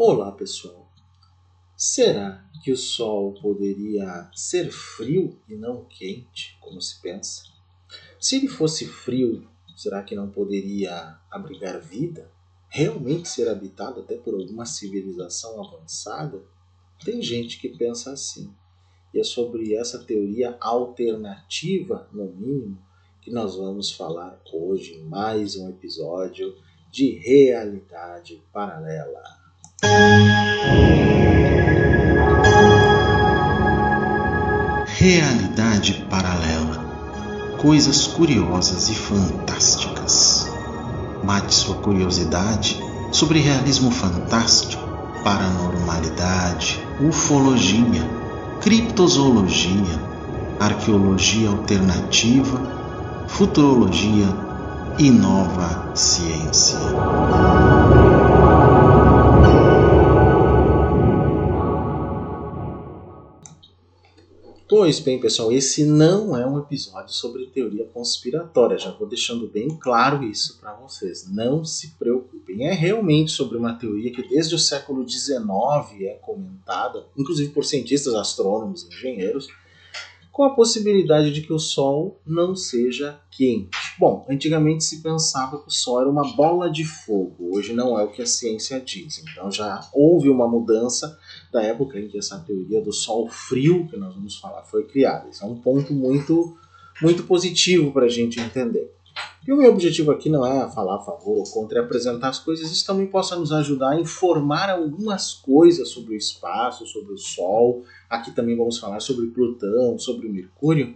Olá, pessoal. Será que o Sol poderia ser frio e não quente, como se pensa? Se ele fosse frio, será que não poderia abrigar vida? Realmente ser habitado até por alguma civilização avançada? Tem gente que pensa assim. E é sobre essa teoria alternativa, no mínimo, que nós vamos falar hoje em mais um episódio de Realidade Paralela. Realidade Paralela. Coisas curiosas e fantásticas. Mate sua curiosidade sobre realismo fantástico, paranormalidade, ufologia, criptozoologia, arqueologia alternativa, futurologia e nova ciência. Pois bem, pessoal, esse não é um episódio sobre teoria conspiratória. Já vou deixando bem claro isso para vocês. Não se preocupem. É realmente sobre uma teoria que desde o século XIX é comentada, inclusive por cientistas, astrônomos, engenheiros, com a possibilidade de que o Sol não seja quente. Bom, antigamente se pensava que o Sol era uma bola de fogo. Hoje não é o que a ciência diz. Então já houve uma mudança da época em que essa teoria do Sol frio, que nós vamos falar, foi criada. Isso é um ponto muito positivo para a gente entender. E o meu objetivo aqui não é falar a favor ou contra, é apresentar as coisas. Isso também possa nos ajudar a informar algumas coisas sobre o espaço, sobre o Sol. Aqui também vamos falar sobre Plutão, sobre Mercúrio,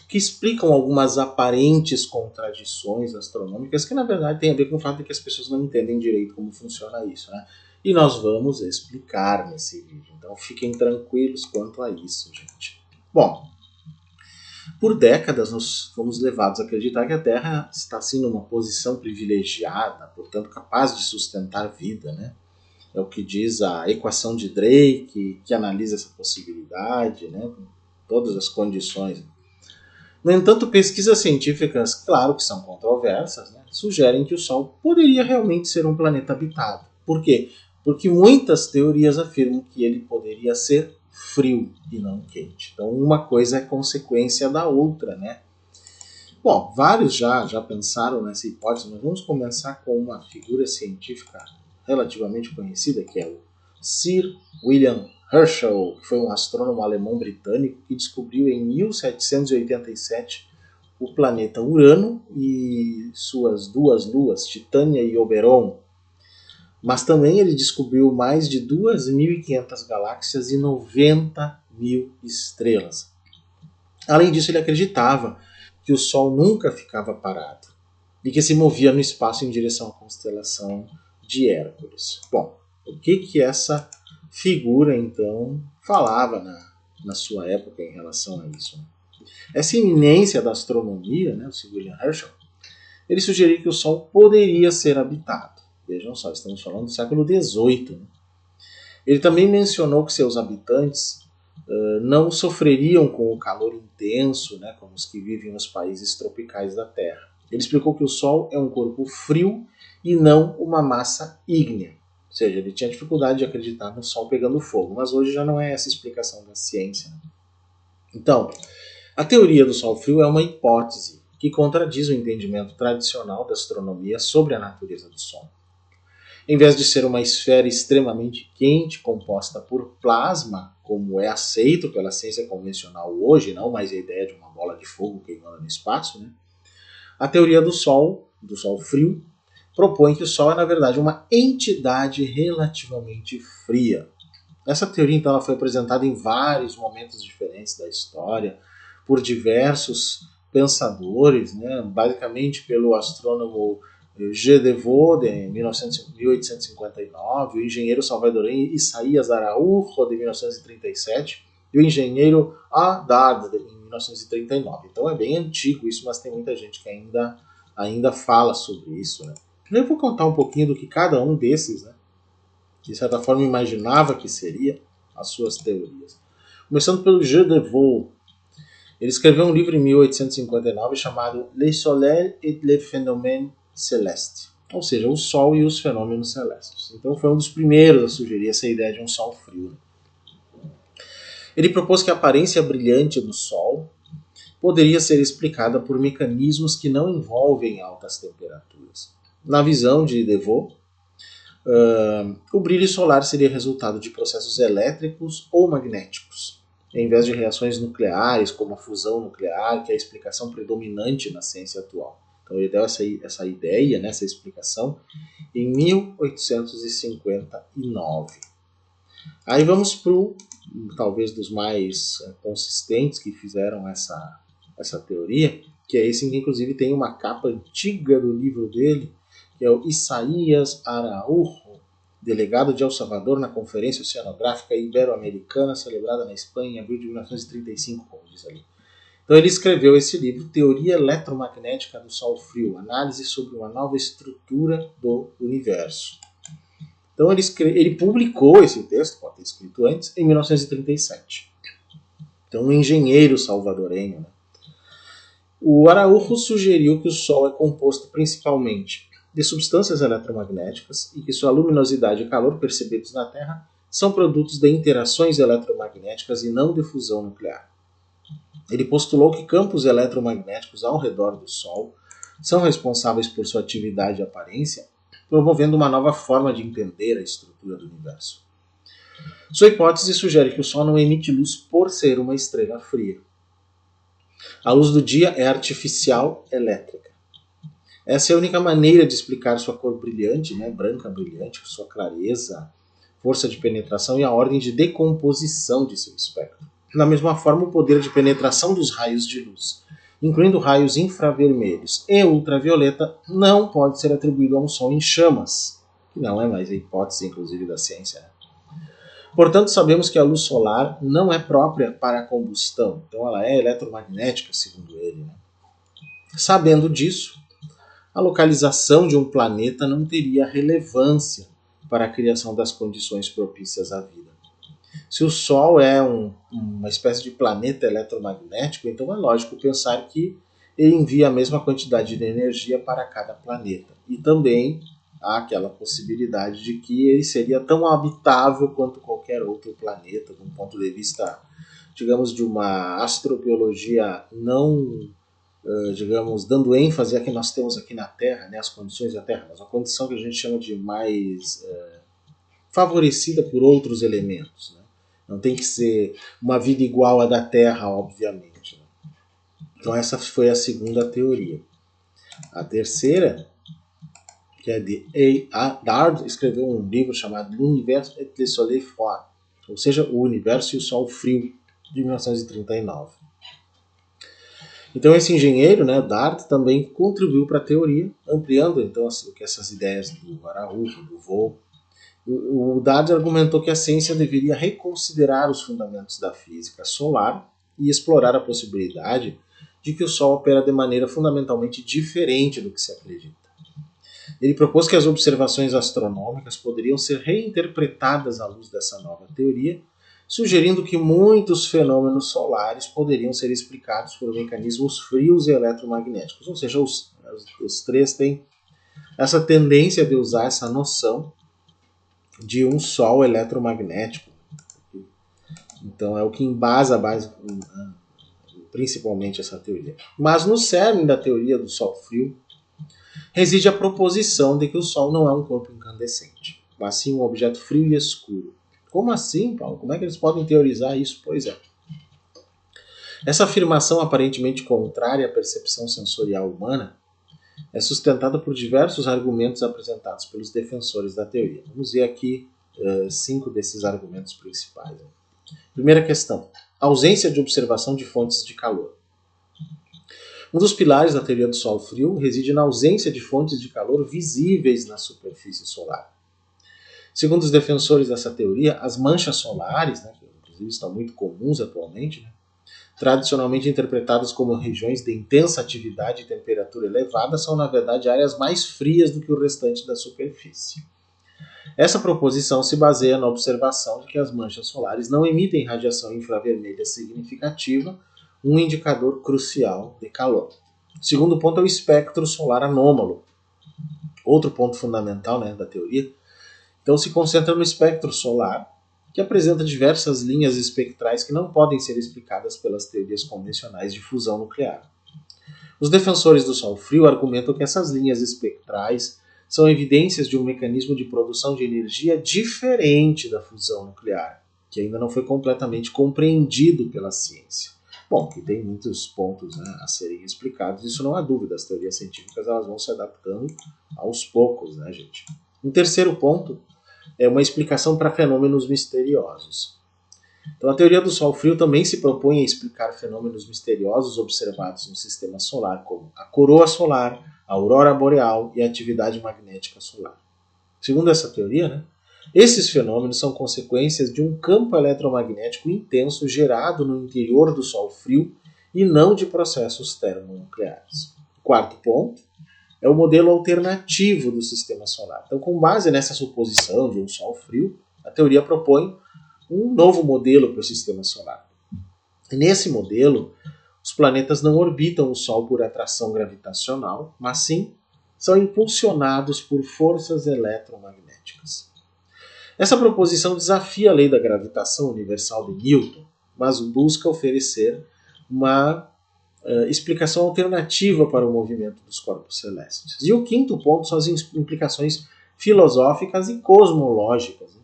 que explicam algumas aparentes contradições astronômicas que, na verdade, tem a ver com o fato de que as pessoas não entendem direito como funciona isso, né? E nós vamos explicar nesse vídeo. Então fiquem tranquilos quanto a isso, gente. Bom, por décadas nós fomos levados a acreditar que a Terra está assim numa posição privilegiada, portanto capaz de sustentar vida, né? É o que diz a equação de Drake, que analisa essa possibilidade, né, com todas as condições. No entanto, pesquisas científicas, claro que são controversas, né, sugerem que o Sol poderia realmente ser um planeta habitado. Por quê? Porque muitas teorias afirmam que ele poderia ser frio e não quente. Então, uma coisa é consequência da outra, né? Bom, vários já pensaram nessa hipótese, mas vamos começar com uma figura científica relativamente conhecida, que é o Sir William Herschel, que foi um astrônomo alemão-britânico que descobriu em 1787 o planeta Urano e suas duas luas, Titânia e Oberon. Mas também ele descobriu mais de 2.500 galáxias e 90 mil estrelas. Além disso, ele acreditava que o Sol nunca ficava parado e que se movia no espaço em direção à constelação de Hércules. Bom, o que essa figura, então, falava na sua época em relação a isso? Essa iminência da astronomia, né, o Sir William Herschel, ele sugeriu que o Sol poderia ser habitado. Vejam só, estamos falando do século XVIII. Né? Ele também mencionou que seus habitantes não sofreriam com o calor intenso, né, como os que vivem nos países tropicais da Terra. Ele explicou que o Sol é um corpo frio e não uma massa ígnea. Ou seja, ele tinha dificuldade de acreditar no Sol pegando fogo, mas hoje já não é essa a explicação da ciência. Né? Então, a teoria do Sol frio é uma hipótese que contradiz o entendimento tradicional da astronomia sobre a natureza do Sol. Em vez de ser uma esfera extremamente quente, composta por plasma, como é aceito pela ciência convencional hoje, não mais a ideia de uma bola de fogo queimando no espaço, né? A teoria do Sol frio, propõe que o Sol é, na verdade, uma entidade relativamente fria. Essa teoria, então, ela foi apresentada em vários momentos diferentes da história, por diversos pensadores, né? Basicamente pelo astrônomo G. de Vode, em 1859, o engenheiro salvadorenho Isaías Araújo, de 1937, e o engenheiro A. Dard, em 1939. Então é bem antigo isso, mas tem muita gente que ainda fala sobre isso. Né? Eu vou contar um pouquinho do que cada um desses, né, de certa forma, imaginava que seria as suas teorias. Começando pelo G. de Vode. Ele escreveu um livro em 1859 chamado Le Soleil et les Phénomènes Célestes. ou seja, o Sol e os fenômenos celestes. Então foi um dos primeiros a sugerir essa ideia de um Sol frio. Ele propôs que a aparência brilhante do Sol poderia ser explicada por mecanismos que não envolvem altas temperaturas. Na visão de Devaux, o brilho solar seria resultado de processos elétricos ou magnéticos, em vez de reações nucleares, como a fusão nuclear, que é a explicação predominante na ciência atual. Então ele deu essa ideia, essa explicação, em 1859. Aí vamos para o, talvez, dos mais consistentes que fizeram essa teoria, que é esse que inclusive tem uma capa antiga do livro dele, que é o Isaías Araújo, delegado de El Salvador na Conferência Oceanográfica Ibero-Americana, celebrada na Espanha em abril de 1935, como diz ali. Então ele escreveu esse livro, Teoria Eletromagnética do Sol Frio, análise sobre uma nova estrutura do universo. Então ele publicou esse texto, pode ter escrito antes, em 1937. Então um engenheiro salvadorenho. O Araújo sugeriu que o Sol é composto principalmente de substâncias eletromagnéticas e que sua luminosidade e calor percebidos na Terra são produtos de interações eletromagnéticas e não de fusão nuclear. Ele postulou que campos eletromagnéticos ao redor do Sol são responsáveis por sua atividade e aparência, promovendo uma nova forma de entender a estrutura do universo. Sua hipótese sugere que o Sol não emite luz por ser uma estrela fria. A luz do dia é artificial elétrica. Essa é a única maneira de explicar sua cor brilhante, branca brilhante, sua clareza, força de penetração e a ordem de decomposição de seu espectro. Da mesma forma, o poder de penetração dos raios de luz, incluindo raios infravermelhos e ultravioleta, não pode ser atribuído a um Sol em chamas, que não é mais a hipótese, inclusive, da ciência. Portanto, sabemos que a luz solar não é própria para a combustão, então ela é eletromagnética, segundo ele. Sabendo disso, a localização de um planeta não teria relevância para a criação das condições propícias à vida. Se o Sol é uma espécie de planeta eletromagnético, então é lógico pensar que ele envia a mesma quantidade de energia para cada planeta. E também há aquela possibilidade de que ele seria tão habitável quanto qualquer outro planeta, do ponto de vista, digamos, de uma astrobiologia não, dando ênfase a que nós temos aqui na Terra, as condições da Terra, mas uma condição que a gente chama de mais favorecida por outros elementos. Não tem que ser uma vida igual à da Terra, obviamente. Então essa foi a segunda teoria. A terceira, que é de A. Dard, escreveu um livro chamado L'Univers et le Soleil Froid, ou seja, O Universo e o Sol Frio, de 1939. Então esse engenheiro, Dard, também contribuiu para a teoria, ampliando então essas ideias do Araújo, do Vaux. O Dard argumentou que a ciência deveria reconsiderar os fundamentos da física solar e explorar a possibilidade de que o Sol opera de maneira fundamentalmente diferente do que se acredita. Ele propôs que as observações astronômicas poderiam ser reinterpretadas à luz dessa nova teoria, sugerindo que muitos fenômenos solares poderiam ser explicados por mecanismos frios e eletromagnéticos. Ou seja, os três têm essa tendência de usar essa noção de um Sol eletromagnético. Então é o que embasa principalmente essa teoria. Mas no cerne da teoria do Sol frio reside a proposição de que o Sol não é um corpo incandescente, mas sim um objeto frio e escuro. Como assim, Paulo? Como é que eles podem teorizar isso? Pois é. Essa afirmação aparentemente contrária à percepção sensorial humana é sustentada por diversos argumentos apresentados pelos defensores da teoria. Vamos ver aqui 5 desses argumentos principais. Primeira questão: ausência de observação de fontes de calor. Um dos pilares da teoria do Sol frio reside na ausência de fontes de calor visíveis na superfície solar. Segundo os defensores dessa teoria, as manchas solares, que inclusive estão muito comuns atualmente, tradicionalmente interpretadas como regiões de intensa atividade e temperatura elevada, são na verdade áreas mais frias do que o restante da superfície. Essa proposição se baseia na observação de que as manchas solares não emitem radiação infravermelha significativa, um indicador crucial de calor. O segundo ponto é o espectro solar anômalo, outro ponto fundamental, né, da teoria. Então se concentra no espectro solar, que apresenta diversas linhas espectrais que não podem ser explicadas pelas teorias convencionais de fusão nuclear. Os defensores do Sol frio argumentam que essas linhas espectrais são evidências de um mecanismo de produção de energia diferente da fusão nuclear, que ainda não foi completamente compreendido pela ciência. Bom, que tem muitos pontos, né, a serem explicados, isso não há dúvida, as teorias científicas elas vão se adaptando aos poucos, né, gente? Um terceiro ponto é uma explicação para fenômenos misteriosos. Então, a teoria do Sol frio também se propõe a explicar fenômenos misteriosos observados no sistema solar, como a coroa solar, a aurora boreal e a atividade magnética solar. Segundo essa teoria, né, esses fenômenos são consequências de um campo eletromagnético intenso gerado no interior do Sol frio e não de processos termonucleares. Quarto ponto é o modelo alternativo do sistema solar. Então, com base nessa suposição de um Sol frio, a teoria propõe um novo modelo para o sistema solar. E nesse modelo, os planetas não orbitam o Sol por atração gravitacional, mas sim são impulsionados por forças eletromagnéticas. Essa proposição desafia a lei da gravitação universal de Newton, mas busca oferecer uma explicação alternativa para o movimento dos corpos celestes. E o quinto ponto são as implicações filosóficas e cosmológicas.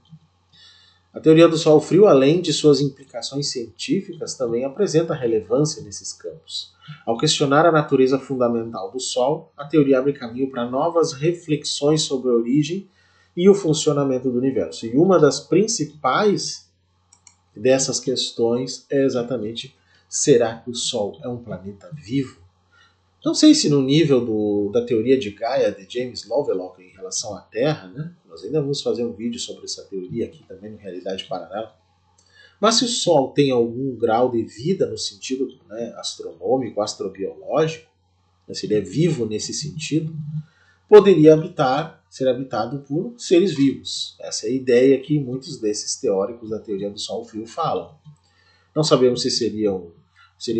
A teoria do Sol frio, além de suas implicações científicas, também apresenta relevância nesses campos. Ao questionar a natureza fundamental do Sol, a teoria abre caminho para novas reflexões sobre a origem e o funcionamento do universo. E uma das principais dessas questões é exatamente: será que o Sol é um planeta vivo? Não sei se no nível da teoria de Gaia de James Lovelock em relação à Terra, né? Nós ainda vamos fazer um vídeo sobre essa teoria aqui também no Realidade Paralela. Mas se o Sol tem algum grau de vida no sentido, né, astronômico, astrobiológico, né, se ele é vivo nesse sentido, poderia ser habitado por seres vivos. Essa é a ideia que muitos desses teóricos da teoria do Sol frio falam. Não sabemos se seria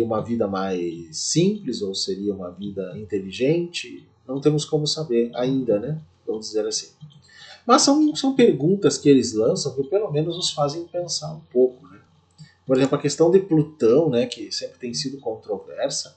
uma vida mais simples ou seria uma vida inteligente. Não temos como saber ainda, né? Vamos dizer assim. Mas são perguntas que eles lançam que pelo menos nos fazem pensar um pouco, né? Por exemplo, a questão de Plutão, né, que sempre tem sido controversa.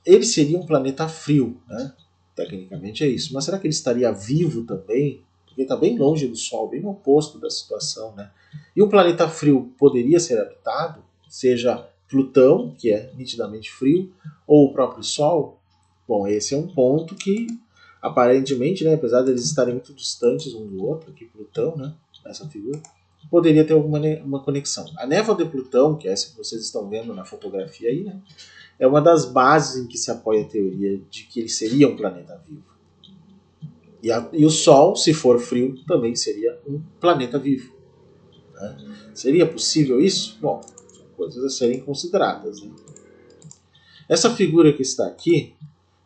Ele seria um planeta frio, né? Tecnicamente é isso. Mas será que ele estaria vivo também? Porque está bem longe do Sol, bem no oposto da situação, né? E um planeta frio poderia ser habitado, seja Plutão, que é nitidamente frio, ou o próprio Sol? Bom, esse é um ponto que, aparentemente, né, apesar de eles estarem muito distantes um do outro, aqui Plutão, né, nessa figura, poderia ter uma conexão. A névoa de Plutão, que é essa que vocês estão vendo na fotografia aí, né, é uma das bases em que se apoia a teoria de que ele seria um planeta vivo. E o Sol, se for frio, também seria um planeta vivo. Né? Seria possível isso? Bom, são coisas a serem consideradas. Né? Essa figura que está aqui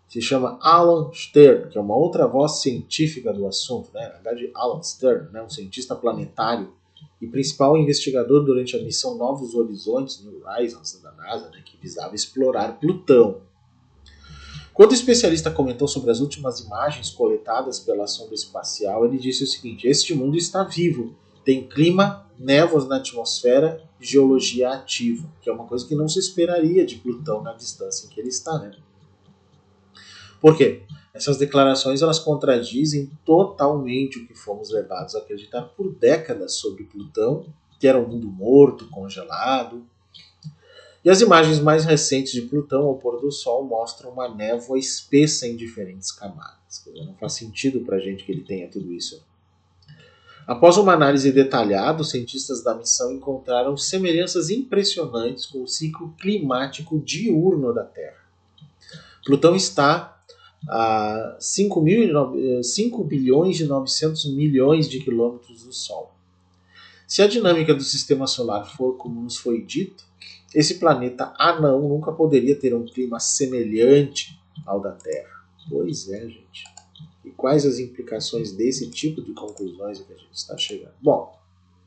se chama Alan Stern, que é uma outra voz científica do assunto. Né? Na verdade, Alan Stern, né, um cientista planetário e principal investigador durante a missão Novos Horizontes, New Horizons, da NASA, né, que visava explorar Plutão. Quando o especialista comentou sobre as últimas imagens coletadas pela sonda espacial, ele disse o seguinte: este mundo está vivo, tem clima, névoas na atmosfera, geologia ativa, que é uma coisa que não se esperaria de Plutão na distância em que ele está. Né? Por quê? Essas declarações elas contradizem totalmente o que fomos levados a acreditar por décadas sobre Plutão, que era um mundo morto, congelado. E as imagens mais recentes de Plutão ao pôr do Sol mostram uma névoa espessa em diferentes camadas. Não faz sentido para a gente que ele tenha tudo isso. Após uma análise detalhada, os cientistas da missão encontraram semelhanças impressionantes com o ciclo climático diurno da Terra. Plutão está a 5 bilhões e 900 milhões de quilômetros do Sol. Se a dinâmica do sistema solar for como nos foi dito, esse planeta anão nunca poderia ter um clima semelhante ao da Terra. Pois é, gente. E quais as implicações desse tipo de conclusões que a gente está chegando? Bom,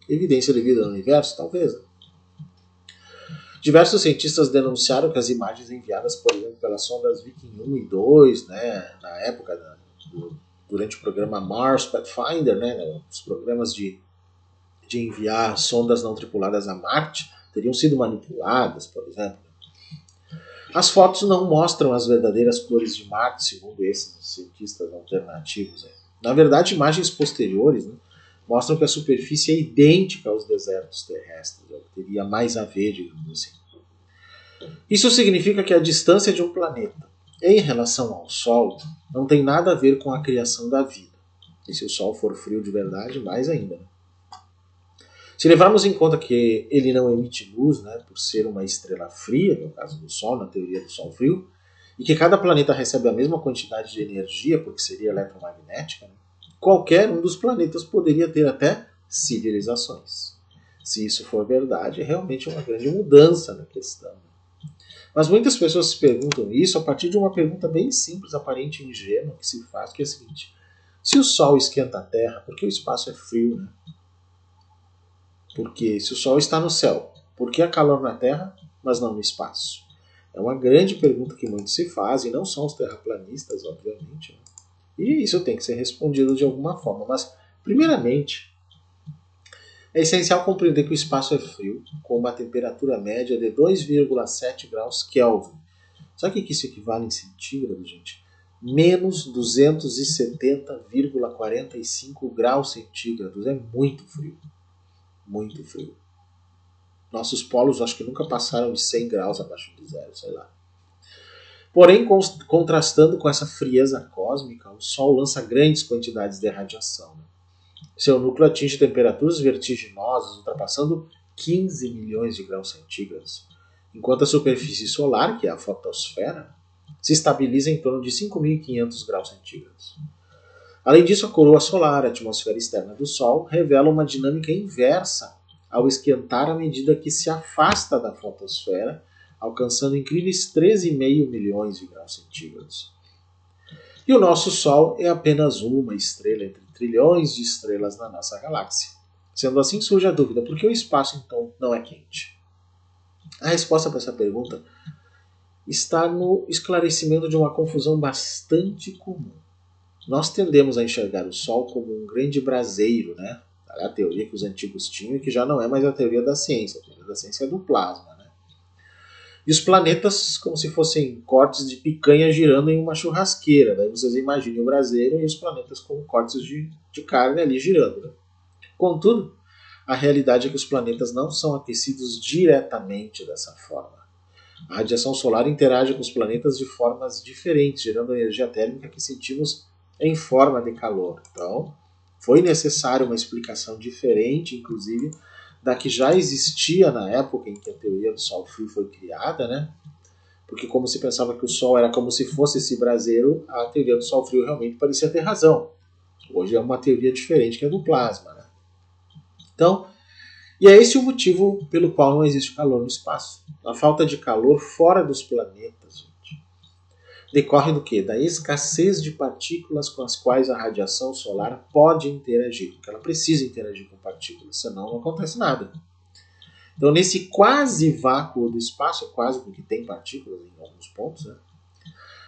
evidência de vida no universo, talvez. Diversos cientistas denunciaram que as imagens enviadas, por exemplo, pelas sondas Viking 1 e 2, né, na época, durante o programa Mars Pathfinder, né, os programas de enviar sondas não tripuladas a Marte, teriam sido manipuladas, por exemplo. As fotos não mostram as verdadeiras cores de Marte, segundo esses cientistas alternativos. Na verdade, imagens posteriores, né, mostram que a superfície é idêntica aos desertos terrestres, é o que teria mais a ver, digamos assim. Isso significa que a distância de um planeta em relação ao Sol não tem nada a ver com a criação da vida. E se o Sol for frio de verdade, mais ainda. Né? Se levarmos em conta que ele não emite luz, né, por ser uma estrela fria, no caso do Sol, na teoria do Sol frio, e que cada planeta recebe a mesma quantidade de energia, porque seria eletromagnética, né, qualquer um dos planetas poderia ter até civilizações. Se isso for verdade, é realmente uma grande mudança na questão. Mas muitas pessoas se perguntam isso a partir de uma pergunta bem simples, aparente e ingênua, que se faz, que é a seguinte: se o Sol esquenta a Terra, por que o espaço é frio, né? Porque se o Sol está no céu, por que há calor na Terra, mas não no espaço? É uma grande pergunta que muitos se fazem, não só os terraplanistas, obviamente. Né? E isso tem que ser respondido de alguma forma. Mas, primeiramente, é essencial compreender que o espaço é frio, com uma temperatura média de 2,7 graus Kelvin. Sabe o que isso equivale em centígrado, gente? Menos 270,45 graus centígrados. É muito frio. Muito frio. Nossos polos acho que nunca passaram de 100 graus abaixo de zero, sei lá. Porém, contrastando com essa frieza cósmica, o Sol lança grandes quantidades de radiação. Né? Seu núcleo atinge temperaturas vertiginosas, ultrapassando 15 milhões de graus centígrados, enquanto a superfície solar, que é a fotosfera, se estabiliza em torno de 5.500 graus centígrados. Além disso, a coroa solar, a atmosfera externa do Sol, revela uma dinâmica inversa ao esquentar à medida que se afasta da fotosfera, alcançando incríveis 13,5 milhões de graus centígrados. E o nosso Sol é apenas uma estrela entre trilhões de estrelas na nossa galáxia. Sendo assim, surge a dúvida: por que o espaço, então, não é quente? A resposta para essa pergunta está no esclarecimento de uma confusão bastante comum. Nós tendemos a enxergar o Sol como um grande braseiro, né? É a teoria que os antigos tinham e que já não é mais a teoria da ciência. A teoria da ciência é do plasma. Né? E os planetas como se fossem cortes de picanha girando em uma churrasqueira. Daí vocês imaginem o braseiro e os planetas como cortes de carne ali girando. Né? Contudo, a realidade é que os planetas não são aquecidos diretamente dessa forma. A radiação solar interage com os planetas de formas diferentes, gerando a energia térmica que sentimos em forma de calor. Então, foi necessária uma explicação diferente, inclusive, da que já existia na época em que a teoria do Sol frio foi criada, né? Porque como se pensava que o Sol era como se fosse esse braseiro, a teoria do Sol frio realmente parecia ter razão. Hoje é uma teoria diferente, que é do plasma. Né? Então, e é esse o motivo pelo qual não existe calor no espaço. A falta de calor fora dos planetas, gente, decorre do quê? Da escassez de partículas com as quais a radiação solar pode interagir, porque ela precisa interagir com partículas, senão não acontece nada. Então, nesse quase vácuo do espaço, é quase porque tem partículas em alguns pontos, né?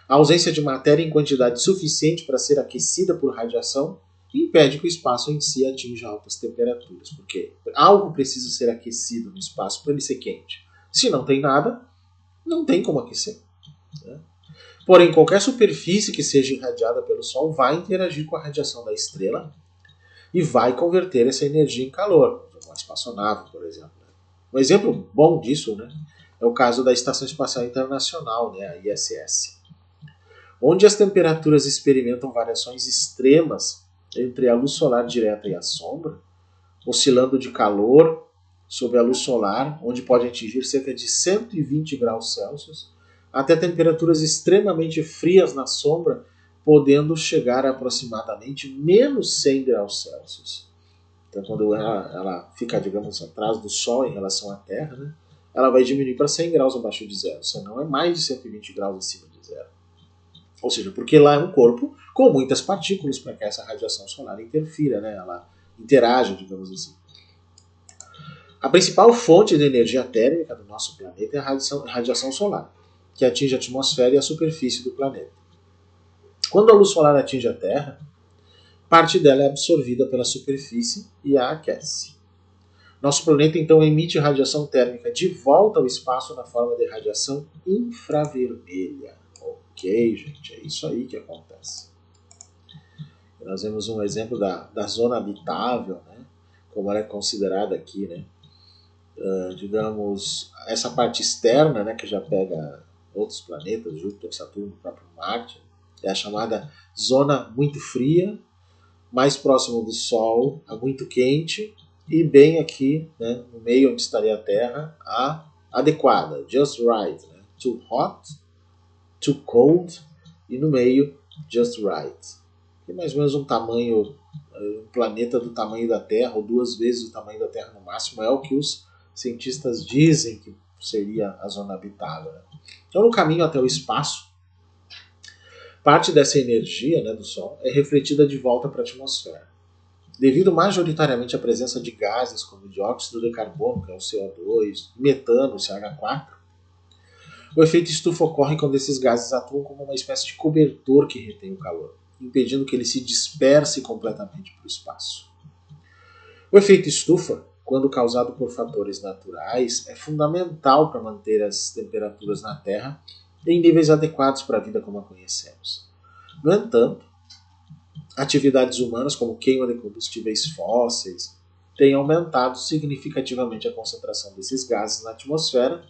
A ausência de matéria em quantidade suficiente para ser aquecida por radiação impede que o espaço em si atinja altas temperaturas, porque algo precisa ser aquecido no espaço para ele ser quente. Se não tem nada, não tem como aquecer. Né? Porém, qualquer superfície que seja irradiada pelo Sol vai interagir com a radiação da estrela e vai converter essa energia em calor. Uma espaçonave, por exemplo. Um exemplo bom disso, né, é o caso da Estação Espacial Internacional, né, a ISS, onde as temperaturas experimentam variações extremas entre a luz solar direta e a sombra, oscilando de calor sob a luz solar, onde pode atingir cerca de 120 graus Celsius, até temperaturas extremamente frias na sombra, podendo chegar a aproximadamente menos 100 graus Celsius. Então, quando ela fica, digamos, atrás do Sol em relação à Terra, né, ela vai diminuir para 100 graus abaixo de zero, senão é mais de 120 graus acima de zero. Ou seja, porque lá é um corpo com muitas partículas para que essa radiação solar interfira, né, ela interaja, digamos assim. A principal fonte de energia térmica do nosso planeta é a radiação solar, que atinge a atmosfera e a superfície do planeta. Quando a luz solar atinge a Terra, parte dela é absorvida pela superfície e a aquece. Nosso planeta então emite radiação térmica de volta ao espaço na forma de radiação infravermelha. Ok, gente, é isso aí que acontece. Nós vemos um exemplo da zona habitável, né, como ela é considerada aqui, né? Digamos, essa parte externa, né, que já pega outros planetas, Júpiter, Saturno, o próprio Marte, é a chamada zona muito fria, mais próximo do Sol, a muito quente, e bem aqui, né, no meio onde estaria a Terra, a adequada, just right, né? Too hot, too cold, e no meio, just right. Tem mais ou menos um tamanho, um planeta do tamanho da Terra, ou 2 vezes o tamanho da Terra no máximo, é o que os cientistas dizem que seria a zona habitável. Né? Então, no caminho até o espaço, parte dessa energia, né, do Sol é refletida de volta para a atmosfera. Devido majoritariamente à presença de gases como dióxido de carbono, que é o CO2, metano, o CH4, o efeito estufa ocorre quando esses gases atuam como uma espécie de cobertor que retém o calor, impedindo que ele se disperse completamente para o espaço. O efeito estufa, quando causado por fatores naturais, é fundamental para manter as temperaturas na Terra em níveis adequados para a vida como a conhecemos. No entanto, atividades humanas como queima de combustíveis fósseis têm aumentado significativamente a concentração desses gases na atmosfera,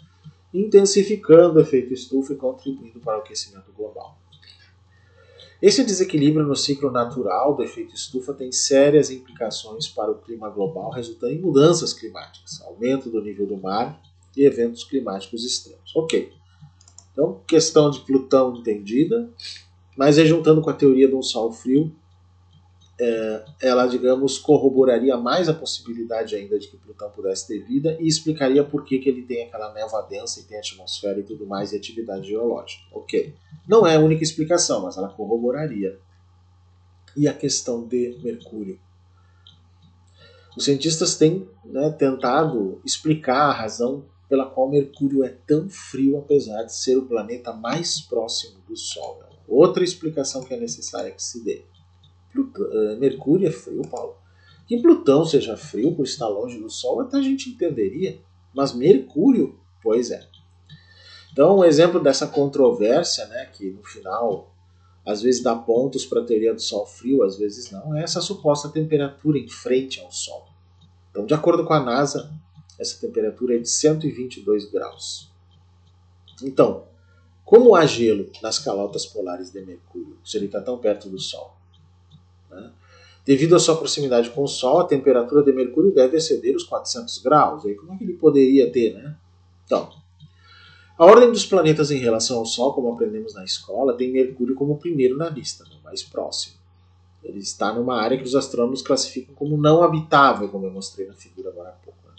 intensificando o efeito estufa e contribuindo para o aquecimento global. Esse desequilíbrio no ciclo natural do efeito estufa tem sérias implicações para o clima global, resultando em mudanças climáticas, aumento do nível do mar e eventos climáticos extremos. Ok. Então, questão de Plutão entendida, mas juntando com a teoria de um Sol frio, ela, digamos, corroboraria mais a possibilidade ainda de que Plutão pudesse ter vida e explicaria por que ele tem aquela névoa densa e tem atmosfera e tudo mais e atividade geológica. Ok. Não é a única explicação, mas ela corroboraria. E a questão de Mercúrio? Os cientistas têm, né, tentado explicar a razão pela qual Mercúrio é tão frio, apesar de ser o planeta mais próximo do Sol. Outra explicação que é necessária que se dê. Mercúrio é frio, Paulo. Que Plutão seja frio por estar longe do Sol, até a gente entenderia. Mas Mercúrio, pois é. Então, um exemplo dessa controvérsia, né, que no final às vezes dá pontos para a teoria do Sol frio, às vezes não, é essa suposta temperatura em frente ao Sol. Então, de acordo com a NASA, essa temperatura é de 122 graus. Então, como há gelo nas calotas polares de Mercúrio, se ele está tão perto do Sol? Né? Devido à sua proximidade com o Sol, a temperatura de Mercúrio deve exceder os 400 graus. E como é que ele poderia ter, né? Então, a ordem dos planetas em relação ao Sol, como aprendemos na escola, tem Mercúrio como o primeiro na lista, o mais próximo. Ele está numa área que os astrônomos classificam como não habitável, como eu mostrei na figura agora há pouco. Né?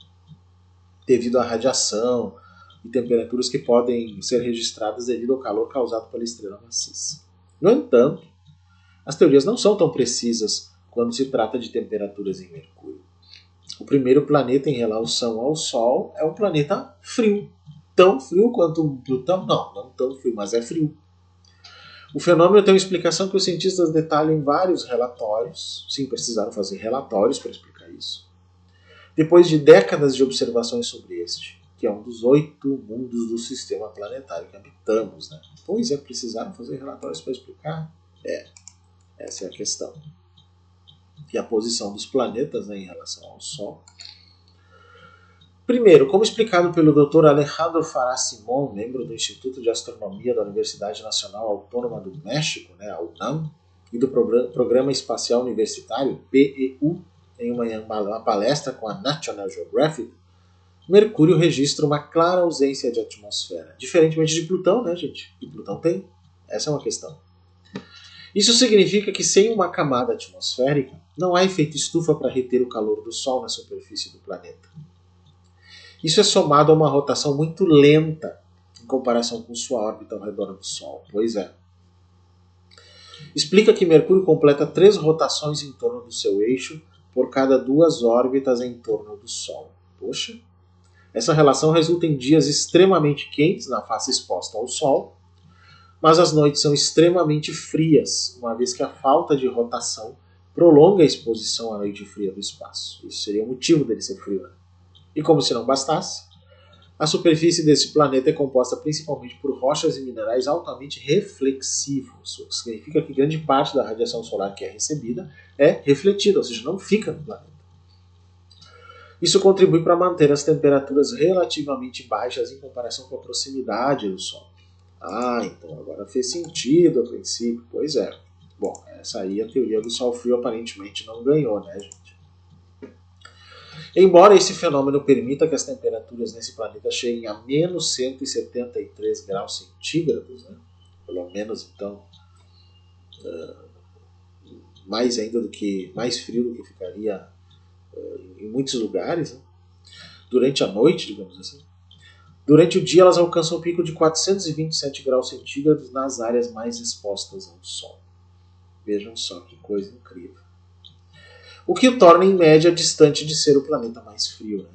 Devido à radiação e temperaturas que podem ser registradas devido ao calor causado pela estrela maciça. No entanto, as teorias não são tão precisas quando se trata de temperaturas em Mercúrio. O primeiro planeta em relação ao Sol é um planeta frio. Tão frio quanto Plutão? Não tão frio, mas é frio. O fenômeno tem uma explicação que os cientistas detalham em vários relatórios. Sim, precisaram fazer relatórios para explicar isso. Depois de décadas de observações sobre este, que é um dos 8 mundos do sistema planetário que habitamos, né? Pois é, precisaram fazer relatórios para explicar? Essa é a questão. E a posição dos planetas, né, em relação ao Sol. Primeiro, como explicado pelo Dr. Alejandro Farah Simón, membro do Instituto de Astronomia da Universidade Nacional Autônoma do México, né, a UNAM, e do Programa Espacial Universitário, PEU, em uma palestra com a National Geographic, Mercúrio registra uma clara ausência de atmosfera. Diferentemente de Plutão, né, gente? E Plutão tem. Essa é uma questão. Isso significa que sem uma camada atmosférica, não há efeito estufa para reter o calor do Sol na superfície do planeta. Isso é somado a uma rotação muito lenta em comparação com sua órbita ao redor do Sol. Pois é. Explica que Mercúrio completa 3 rotações em torno do seu eixo por cada 2 órbitas em torno do Sol. Poxa, essa relação resulta em dias extremamente quentes na face exposta ao Sol, mas as noites são extremamente frias, uma vez que a falta de rotação prolonga a exposição à noite fria do espaço. Isso seria o motivo dele ser frio, né? E como se não bastasse, a superfície desse planeta é composta principalmente por rochas e minerais altamente reflexivos, o que significa que grande parte da radiação solar que é recebida é refletida, ou seja, não fica no planeta. Isso contribui para manter as temperaturas relativamente baixas em comparação com a proximidade do Sol. Então agora fez sentido a princípio. Pois é. Bom, essa aí a teoria do Sol frio aparentemente não ganhou, né, gente? Embora esse fenômeno permita que as temperaturas nesse planeta cheguem a menos 173 graus centígrados, né? Pelo menos então, mais frio do que ficaria em muitos lugares, né? Durante a noite, digamos assim. Durante o dia elas alcançam um pico de 427 graus centígrados nas áreas mais expostas ao Sol. Vejam só que coisa incrível. O que o torna, em média, distante de ser o planeta mais frio, né?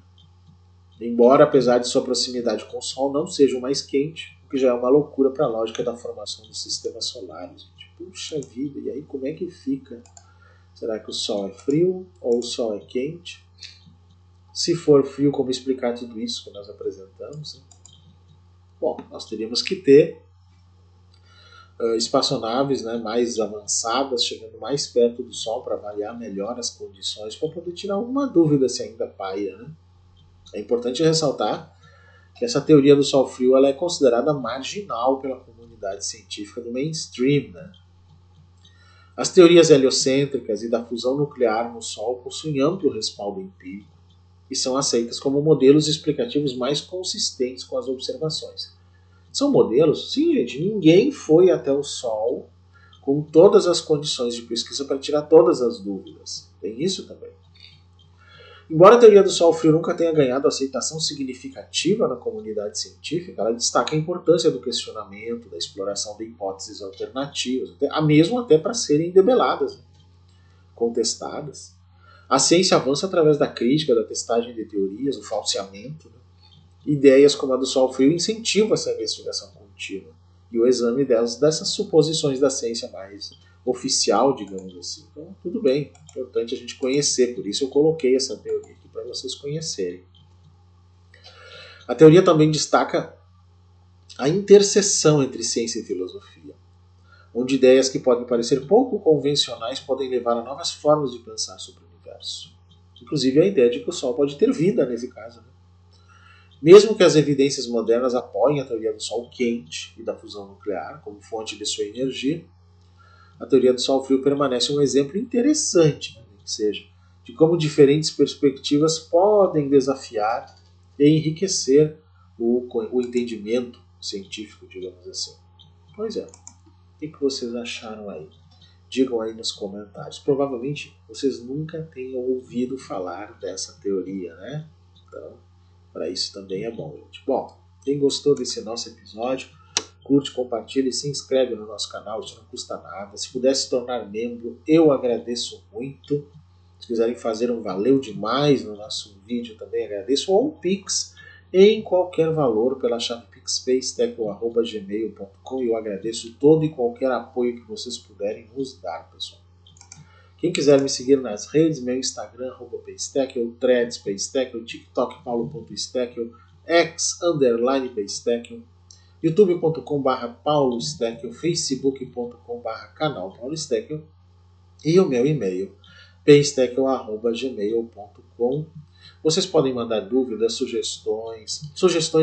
Embora, apesar de sua proximidade com o Sol, não seja o mais quente, o que já é uma loucura para a lógica da formação dos sistemas solares. Gente. Puxa vida, e aí como é que fica? Será que o Sol é frio ou o Sol é quente? Se for frio, como explicar tudo isso que nós apresentamos? Né? Bom, nós teríamos que ter espaçonaves, né, mais avançadas, chegando mais perto do Sol para avaliar melhor as condições, para poder tirar alguma dúvida se ainda paira. Né? É importante ressaltar que essa teoria do Sol frio ela é considerada marginal pela comunidade científica do mainstream. Né? As teorias heliocêntricas e da fusão nuclear no Sol possuem amplo respaldo empírico e são aceitas como modelos explicativos mais consistentes com as observações. São modelos? Sim, gente. Ninguém foi até o Sol com todas as condições de pesquisa para tirar todas as dúvidas. Tem isso também. Embora a teoria do Sol frio nunca tenha ganhado aceitação significativa na comunidade científica, ela destaca a importância do questionamento, da exploração de hipóteses alternativas, mesmo até para serem debeladas, contestadas. A ciência avança através da crítica, da testagem de teorias, o falseamento. Ideias como a do Sol frio incentivam essa investigação contínua e o exame dessas suposições da ciência mais oficial, digamos assim. Então, tudo bem, é importante a gente conhecer, por isso eu coloquei essa teoria aqui para vocês conhecerem. A teoria também destaca a interseção entre ciência e filosofia, onde ideias que podem parecer pouco convencionais podem levar a novas formas de pensar sobre o universo. Inclusive a ideia de que o Sol pode ter vida nesse caso. Né? Mesmo que as evidências modernas apoiem a teoria do Sol quente e da fusão nuclear como fonte de sua energia, a teoria do Sol frio permanece um exemplo interessante, né, que seja, de como diferentes perspectivas podem desafiar e enriquecer o entendimento científico, digamos assim. Pois é, o que vocês acharam aí? Digam aí nos comentários. Provavelmente vocês nunca tenham ouvido falar dessa teoria, né? Então, para isso também é bom, gente. Bom, quem gostou desse nosso episódio, curte, compartilha e se inscreve no nosso canal, isso não custa nada. Se puder se tornar membro, eu agradeço muito. Se quiserem fazer um valeu demais no nosso vídeo, também agradeço. Ou um Pix em qualquer valor pela chave pixpacetech@gmail.com. Eu agradeço todo e qualquer apoio que vocês puderem nos dar, pessoal. Quem quiser me seguir nas redes, meu Instagram, @paystack, Threads, Paystack, TikTok, paulo.stack, x_paystack, youtube.com/paulostack, facebook.com/canal paulostack e o meu e-mail, paystack@gmail.com. Vocês podem mandar dúvidas, sugestões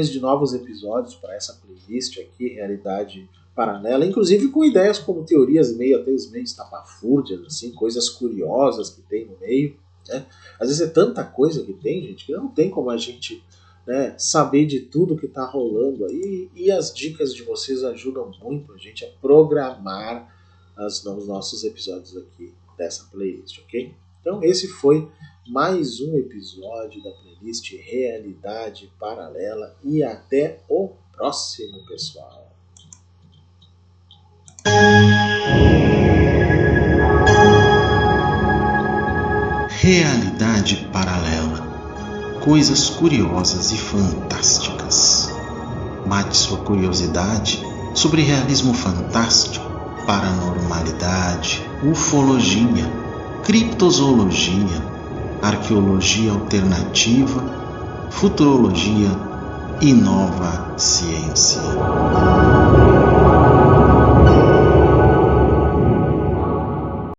de novos episódios para essa playlist aqui, Realidade Paralela, inclusive com ideias como teorias meio estapafúrdias, assim, coisas curiosas que tem no meio. Né? Às vezes é tanta coisa que tem, gente, que não tem como a gente, né, saber de tudo que está rolando aí. E as dicas de vocês ajudam muito a gente a programar os nossos episódios aqui dessa playlist, ok? Então esse foi mais um episódio da playlist Realidade Paralela e até o próximo, pessoal. Realidade Paralela. coisas curiosas e fantásticas. Mate sua curiosidade sobre realismo fantástico, paranormalidade, ufologia, criptozoologia, arqueologia alternativa, futurologia e nova ciência.